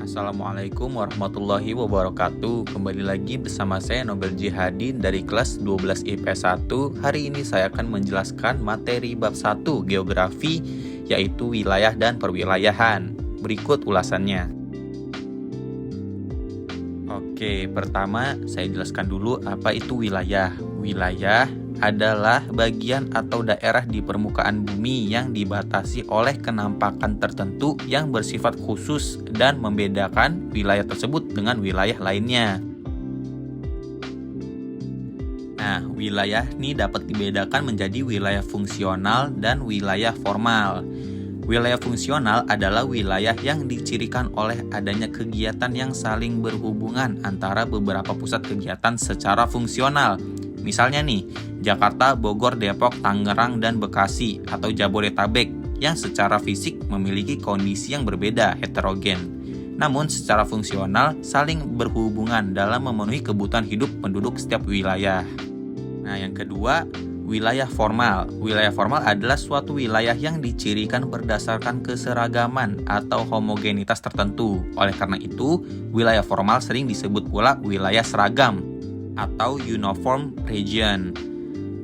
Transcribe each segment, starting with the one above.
Assalamualaikum warahmatullahi wabarakatuh. Kembali lagi bersama saya Nobel Jihadi dari kelas 12 IPS 1. Hari ini saya akan menjelaskan materi bab 1 geografi, yaitu wilayah dan perwilayahan. Berikut ulasannya. Oke, pertama saya jelaskan dulu apa itu wilayah. Wilayah adalah bagian atau daerah di permukaan bumi yang dibatasi oleh kenampakan tertentu yang bersifat khusus dan membedakan wilayah tersebut dengan wilayah lainnya. Nah, wilayah ini dapat dibedakan menjadi wilayah fungsional dan wilayah formal. Wilayah fungsional adalah wilayah yang dicirikan oleh adanya kegiatan yang saling berhubungan antara beberapa pusat kegiatan secara fungsional. Misalnya nih, Jakarta, Bogor, Depok, Tangerang, dan Bekasi atau Jabodetabek yang secara fisik memiliki kondisi yang berbeda, heterogen. Namun secara fungsional saling berhubungan dalam memenuhi kebutuhan hidup penduduk setiap wilayah. Nah, yang kedua, wilayah formal. Wilayah formal adalah suatu wilayah yang dicirikan berdasarkan keseragaman atau homogenitas tertentu. Oleh karena itu, wilayah formal sering disebut pula wilayah seragam atau uniform region.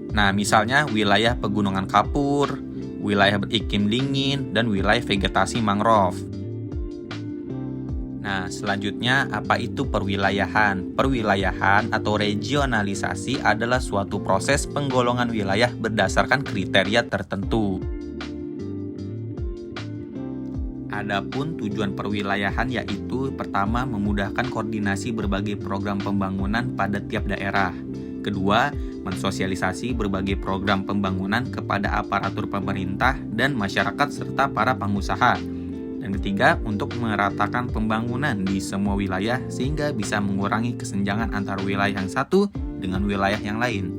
Nah, misalnya wilayah pegunungan kapur, wilayah beriklim dingin, dan wilayah vegetasi mangrove. Nah, selanjutnya apa itu perwilayahan? Perwilayahan atau regionalisasi adalah suatu proses penggolongan wilayah berdasarkan kriteria tertentu. Adapun tujuan perwilayahan yaitu pertama memudahkan koordinasi berbagai program pembangunan pada tiap daerah. Kedua, mensosialisasi berbagai program pembangunan kepada aparatur pemerintah dan masyarakat serta para pengusaha. Dan ketiga, untuk meratakan pembangunan di semua wilayah sehingga bisa mengurangi kesenjangan antara wilayah yang satu dengan wilayah yang lain.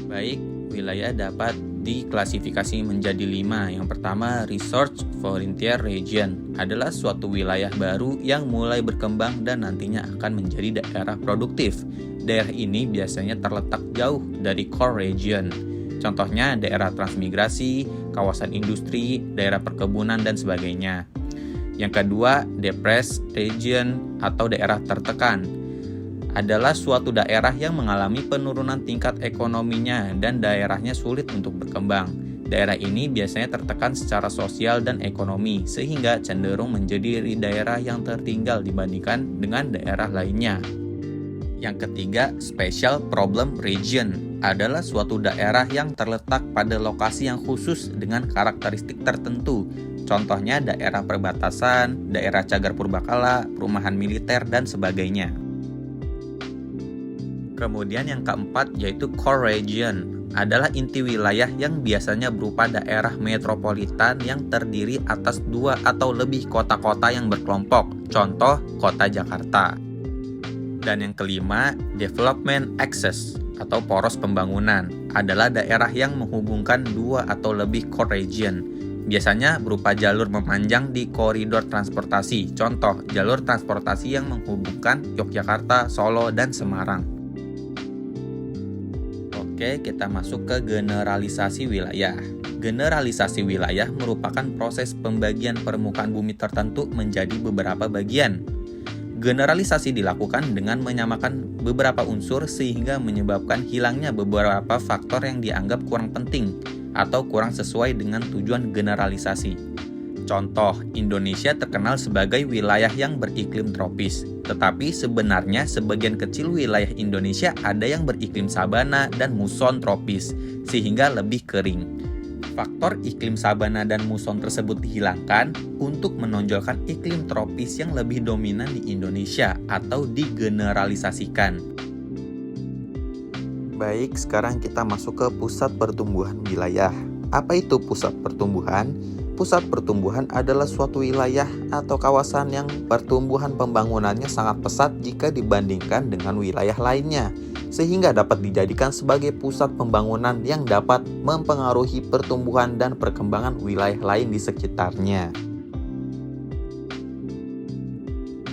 Baik, wilayah dapat diklasifikasi menjadi 5. Yang pertama, Resource Frontier Region adalah suatu wilayah baru yang mulai berkembang dan nantinya akan menjadi daerah produktif. Daerah ini biasanya terletak jauh dari core region. Contohnya daerah transmigrasi, kawasan industri, daerah perkebunan, dan sebagainya. Yang kedua, Depressed Region atau daerah tertekan adalah suatu daerah yang mengalami penurunan tingkat ekonominya dan daerahnya sulit untuk berkembang. Daerah ini biasanya tertekan secara sosial dan ekonomi, sehingga cenderung menjadi daerah yang tertinggal dibandingkan dengan daerah lainnya. Yang ketiga, Special Problem Region adalah suatu daerah yang terletak pada lokasi yang khusus dengan karakteristik tertentu. Contohnya daerah perbatasan, daerah cagar purbakala, perumahan militer, dan sebagainya. Kemudian yang keempat yaitu Core Region adalah inti wilayah yang biasanya berupa daerah metropolitan yang terdiri atas 2 atau lebih kota-kota yang berkelompok, contoh kota Jakarta. Dan yang kelima, Development Axis atau poros pembangunan adalah daerah yang menghubungkan 2 atau lebih core region. Biasanya berupa jalur memanjang di koridor transportasi, contoh jalur transportasi yang menghubungkan Yogyakarta, Solo, dan Semarang. Oke, kita masuk ke generalisasi wilayah. Generalisasi wilayah merupakan proses pembagian permukaan bumi tertentu menjadi beberapa bagian. Generalisasi dilakukan dengan menyamakan beberapa unsur sehingga menyebabkan hilangnya beberapa faktor yang dianggap kurang penting atau kurang sesuai dengan tujuan generalisasi. Contoh, Indonesia terkenal sebagai wilayah yang beriklim tropis, tetapi sebenarnya sebagian kecil wilayah Indonesia ada yang beriklim sabana dan muson tropis, sehingga lebih kering. Faktor iklim sabana dan muson tersebut dihilangkan untuk menonjolkan iklim tropis yang lebih dominan di Indonesia atau digeneralisasikan. Baik, sekarang kita masuk ke pusat pertumbuhan wilayah. Apa itu pusat pertumbuhan? Pusat pertumbuhan adalah suatu wilayah atau kawasan yang pertumbuhan pembangunannya sangat pesat jika dibandingkan dengan wilayah lainnya, sehingga dapat dijadikan sebagai pusat pembangunan yang dapat mempengaruhi pertumbuhan dan perkembangan wilayah lain di sekitarnya.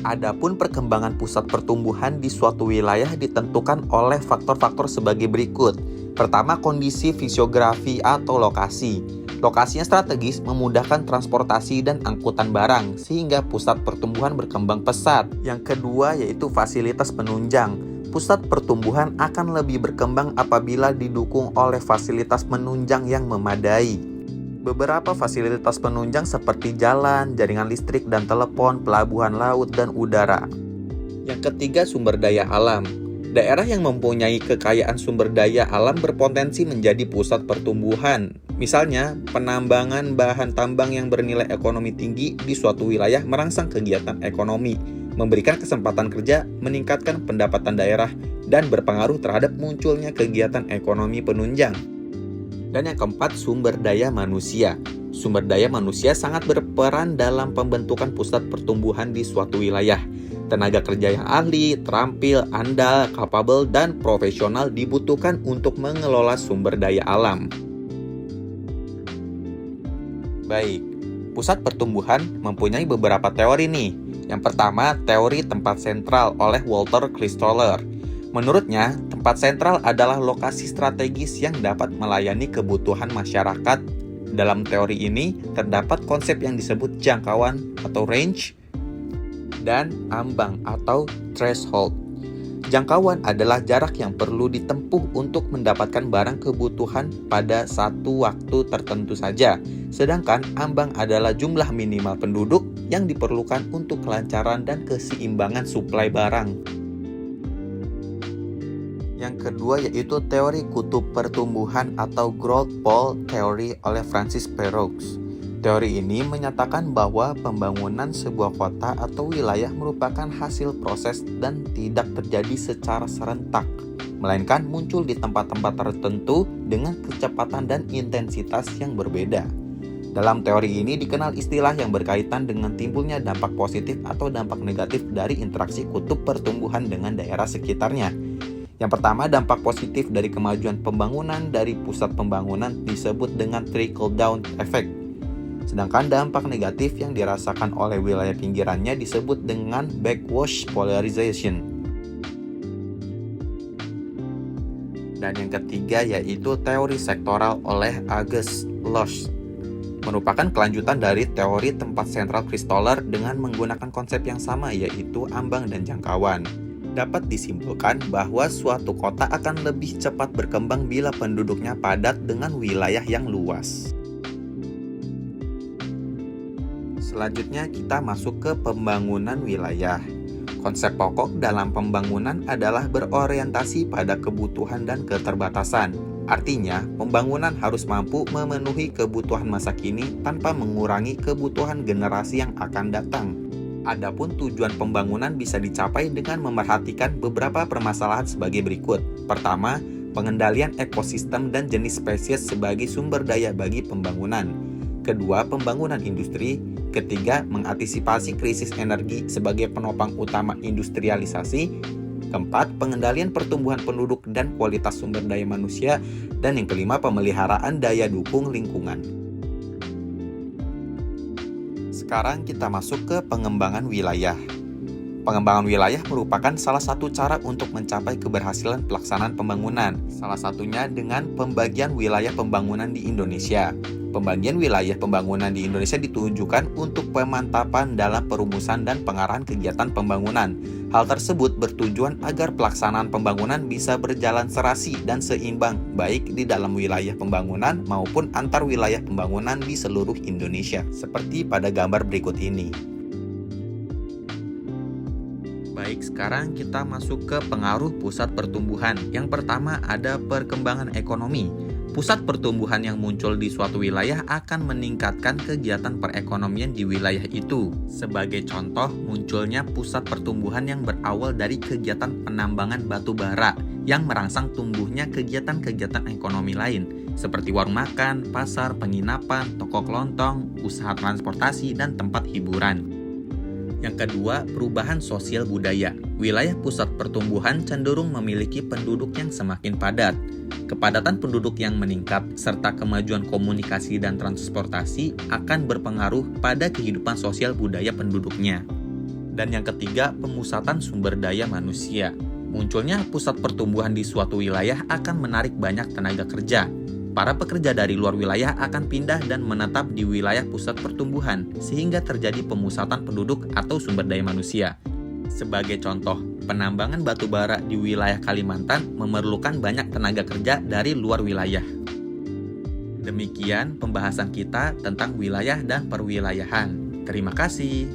Adapun perkembangan pusat pertumbuhan di suatu wilayah ditentukan oleh faktor-faktor sebagai berikut. Pertama, kondisi fisiografi atau lokasi. Lokasinya strategis, memudahkan transportasi dan angkutan barang, sehingga pusat pertumbuhan berkembang pesat. Yang kedua yaitu fasilitas penunjang. Pusat pertumbuhan akan lebih berkembang apabila didukung oleh fasilitas penunjang yang memadai. Beberapa fasilitas penunjang seperti jalan, jaringan listrik dan telepon, pelabuhan laut dan udara. Yang ketiga, sumber daya alam. Daerah yang mempunyai kekayaan sumber daya alam berpotensi menjadi pusat pertumbuhan. Misalnya, penambangan bahan tambang yang bernilai ekonomi tinggi di suatu wilayah merangsang kegiatan ekonomi, memberikan kesempatan kerja, meningkatkan pendapatan daerah, dan berpengaruh terhadap munculnya kegiatan ekonomi penunjang. Dan yang keempat, sumber daya manusia. Sumber daya manusia sangat berperan dalam pembentukan pusat pertumbuhan di suatu wilayah. Tenaga kerja yang ahli, terampil, andal, capable, dan profesional dibutuhkan untuk mengelola sumber daya alam. Baik, pusat pertumbuhan mempunyai beberapa teori nih. Yang pertama, teori tempat sentral oleh Walter Christoller. Menurutnya, tempat sentral adalah lokasi strategis yang dapat melayani kebutuhan masyarakat. Dalam teori ini, terdapat konsep yang disebut jangkauan atau range, dan ambang atau threshold. Jangkauan adalah jarak yang perlu ditempuh untuk mendapatkan barang kebutuhan pada satu waktu tertentu saja. Sedangkan ambang adalah jumlah minimal penduduk yang diperlukan untuk kelancaran dan keseimbangan suplai barang. Yang kedua yaitu teori kutub pertumbuhan atau growth pole theory oleh Francis Perroux. Teori ini menyatakan bahwa pembangunan sebuah kota atau wilayah merupakan hasil proses dan tidak terjadi secara serentak, melainkan muncul di tempat-tempat tertentu dengan kecepatan dan intensitas yang berbeda. Dalam teori ini dikenal istilah yang berkaitan dengan timbulnya dampak positif atau dampak negatif dari interaksi kutub pertumbuhan dengan daerah sekitarnya. Yang pertama, dampak positif dari kemajuan pembangunan dari pusat pembangunan disebut dengan trickle-down effect. Sedangkan dampak negatif yang dirasakan oleh wilayah pinggirannya disebut dengan backwash polarization. Dan yang ketiga yaitu teori sektoral oleh August Losch. Merupakan kelanjutan dari teori tempat sentral Christoller dengan menggunakan konsep yang sama yaitu ambang dan jangkauan. Dapat disimpulkan bahwa suatu kota akan lebih cepat berkembang bila penduduknya padat dengan wilayah yang luas. Selanjutnya kita masuk ke pembangunan wilayah. Konsep pokok dalam pembangunan adalah berorientasi pada kebutuhan dan keterbatasan. Artinya, pembangunan harus mampu memenuhi kebutuhan masa kini tanpa mengurangi kebutuhan generasi yang akan datang. Adapun tujuan pembangunan bisa dicapai dengan memerhatikan beberapa permasalahan sebagai berikut. Pertama, pengendalian ekosistem dan jenis spesies sebagai sumber daya bagi pembangunan. Kedua, pembangunan industri. Ketiga, mengantisipasi krisis energi sebagai penopang utama industrialisasi. Keempat, pengendalian pertumbuhan penduduk dan kualitas sumber daya manusia. Dan yang kelima, pemeliharaan daya dukung lingkungan. Sekarang kita masuk ke pengembangan wilayah. Pengembangan wilayah merupakan salah satu cara untuk mencapai keberhasilan pelaksanaan pembangunan. Salah satunya dengan pembagian wilayah pembangunan di Indonesia. Pembagian wilayah pembangunan di Indonesia ditujukan untuk pemantapan dalam perumusan dan pengarahan kegiatan pembangunan. Hal tersebut bertujuan agar pelaksanaan pembangunan bisa berjalan serasi dan seimbang, baik di dalam wilayah pembangunan maupun antar wilayah pembangunan di seluruh Indonesia, seperti pada gambar berikut ini. Baik, sekarang kita masuk ke pengaruh pusat pertumbuhan. Yang pertama ada perkembangan ekonomi. Pusat pertumbuhan yang muncul di suatu wilayah akan meningkatkan kegiatan perekonomian di wilayah itu. Sebagai contoh, munculnya pusat pertumbuhan yang berawal dari kegiatan penambangan batu bara yang merangsang tumbuhnya kegiatan-kegiatan ekonomi lain, seperti warung makan, pasar, penginapan, toko kelontong, usaha transportasi, dan tempat hiburan. Yang kedua, perubahan sosial budaya. Wilayah pusat pertumbuhan cenderung memiliki penduduk yang semakin padat. Kepadatan penduduk yang meningkat serta kemajuan komunikasi dan transportasi akan berpengaruh pada kehidupan sosial budaya penduduknya. Dan yang ketiga, pemusatan sumber daya manusia. Munculnya pusat pertumbuhan di suatu wilayah akan menarik banyak tenaga kerja. para pekerja dari luar wilayah akan pindah dan menetap di wilayah pusat pertumbuhan, sehingga terjadi pemusatan penduduk atau sumber daya manusia. Sebagai contoh, penambangan batu bara di wilayah Kalimantan memerlukan banyak tenaga kerja dari luar wilayah. Demikian pembahasan kita tentang wilayah dan perwilayahan. Terima kasih.